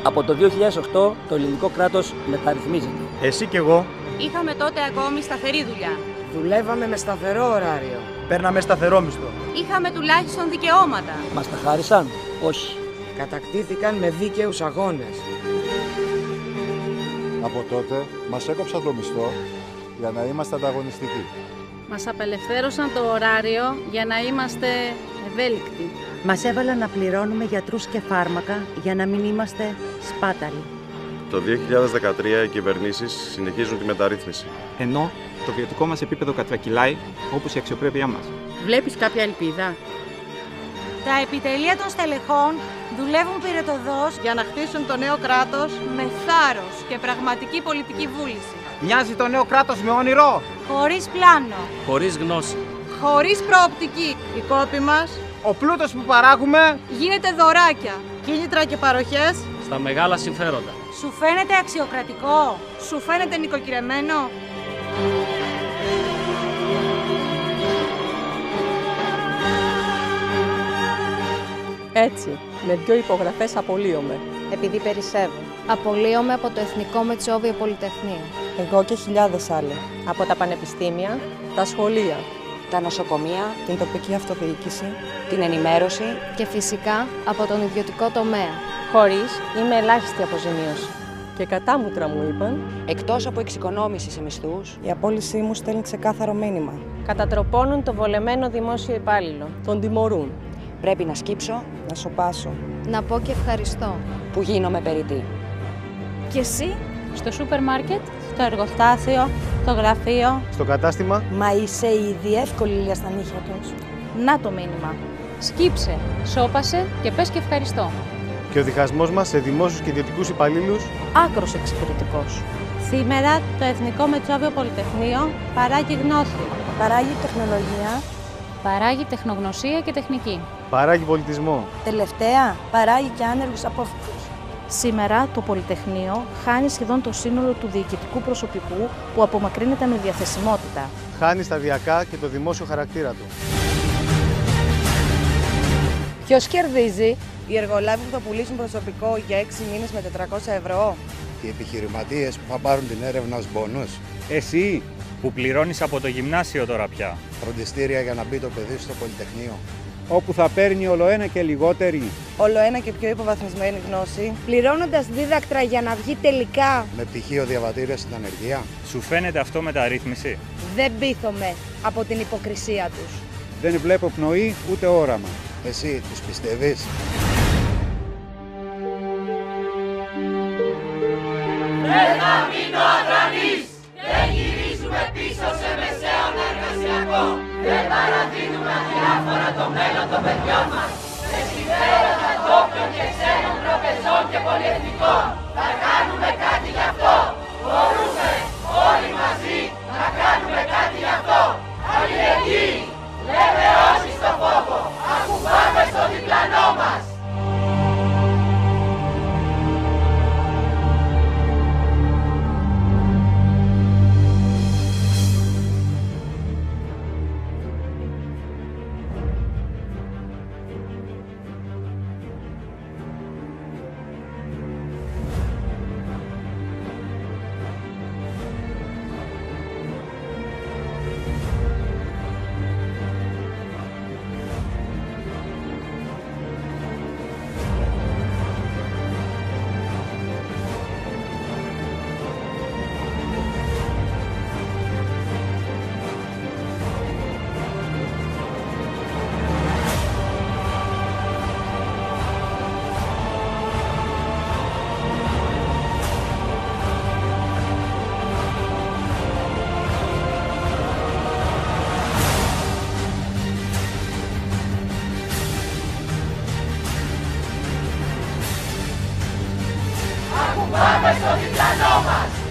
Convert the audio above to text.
Από το 2008 το ελληνικό κράτος μεταρρυθμίζεται. Εσύ κι εγώ. Είχαμε τότε ακόμη σταθερή δουλειά. Δουλεύαμε με σταθερό ωράριο. Παίρναμε σταθερό μισθό. Είχαμε τουλάχιστον δικαιώματα. Μας τα χάρισαν? Όχι. Κατακτήθηκαν με δίκαιους αγώνες. Από τότε μας έκοψαν το μισθό για να είμαστε ανταγωνιστικοί. Μας απελευθέρωσαν το ωράριο για να είμαστε ευέλικτοι. Μας έβαλαν να πληρώνουμε γιατρούς και φάρμακα για να μην είμαστε σπάταλοι. Το 2013 οι κυβερνήσεις συνεχίζουν τη μεταρρύθμιση. Ενώ το βιωτικό μας επίπεδο κατρακυλάει, όπως η αξιοπρέπειά μας. Βλέπεις κάποια ελπίδα? Τα επιτελεία των στελεχών δουλεύουν πυρετωδώς Για να χτίσουν το νέο κράτος με θάρρος και πραγματική πολιτική βούληση. Μοιάζει το νέο κράτος με όνειρο. Χωρίς πλάνο. Χωρίς γνώση. Χωρίς προοπτική. οι κόποι μας, Ο πλούτος που παράγουμε. Γίνεται δωράκια. κίνητρα και παροχές. Στα μεγάλα συμφέροντα. Σου φαίνεται αξιοκρατικό? Σου φαίνεται νοικοκυρεμένο? Έτσι, με 2 υπογραφές απολύομαι. Επειδή περισσεύω. Απολύομαι από το Εθνικό Μετσόβιο Πολυτεχνείο. Εγώ και χιλιάδες άλλοι. Από τα πανεπιστήμια, τα σχολεία, Τα νοσοκομεία, την τοπική αυτοδιοίκηση. την ενημέρωση. Και φυσικά από τον ιδιωτικό τομέα. Χωρίς ή με ελάχιστη αποζημίωση. Και κατάμουτρα μου είπαν, Εκτός από εξοικονόμηση σε μισθούς, η απόλυσή μου στέλνει ξεκάθαρο μήνυμα. Κατατροπώνουν το βολεμένο δημόσιο υπάλληλο. Τον τιμωρούν. πρέπει να σκύψω Να σωπάσω. Να πω και ευχαριστώ. που γίνομαι περιττή. Και εσύ? Στο σούπερ μάρκετ, στο εργοστάσιο, στο γραφείο. Στο κατάστημα. Μα είσαι ήδη εύκολη ηλία στα νύχια τους. Να το μήνυμα. Σκύψε, σώπασε και πες και ευχαριστώ. Και ο διχασμός μας σε δημόσιους και ιδιωτικούς υπαλλήλους. Άκρος εξυπηρετικός. Σήμερα το Εθνικό Μετσόβιο Πολυτεχνείο παράγει γνώση. Παράγει τεχνολογία. Παράγει τεχνογνωσία και τεχνική. Παράγει πολιτισμό. Τελευταία, παράγει και άνεργους απόφοιτους. Σήμερα το Πολυτεχνείο χάνει σχεδόν το σύνολο του διοικητικού προσωπικού που απομακρύνεται με διαθεσιμότητα. Χάνει σταδιακά και το δημόσιο χαρακτήρα του. Ποιος κερδίζει? Οι εργολάβοι που θα πουλήσουν προσωπικό για 6 μήνες με 400 ευρώ. Οι επιχειρηματίες που θα πάρουν την έρευνα ως μπόνους. Εσύ που πληρώνεις από το γυμνάσιο τώρα πια. Φροντιστήρια για να μπει το παιδί στο Πολυτεχνείο. Όπου θα παίρνει ολοένα και λιγότερη. Όλο ένα και πιο υποβαθμισμένη γνώση. Πληρώνοντας δίδακτρα για να βγει τελικά. Με πτυχίο διαβατήριο στην ανεργία. Σου φαίνεται αυτό μεταρρύθμιση? Δεν πείθομαι από την υποκρισία τους. Δεν βλέπω πνοή ούτε όραμα. Εσύ τους πιστεύεις? Δεν θα μείνω αδρανής. Δεν γυρίζουμε πίσω σε μεσαίων εργασιακό. Δεν παραδίνουμε αδιάφορα το μέλλον των παιδιών μας. Σε συμφέροντα ντόπιων και ξένων τραπεζών και πολυεθνικών. Θα κάνουμε κάτι γι' αυτό. Μπορούμε όλοι μαζί να κάνουμε κάτι γι' αυτό. Αλληλεγγύη. Λέμε όχι στο φόβο. Ακουμπάμε στο διπλανό μας. Πάμε στο διπλανό μας!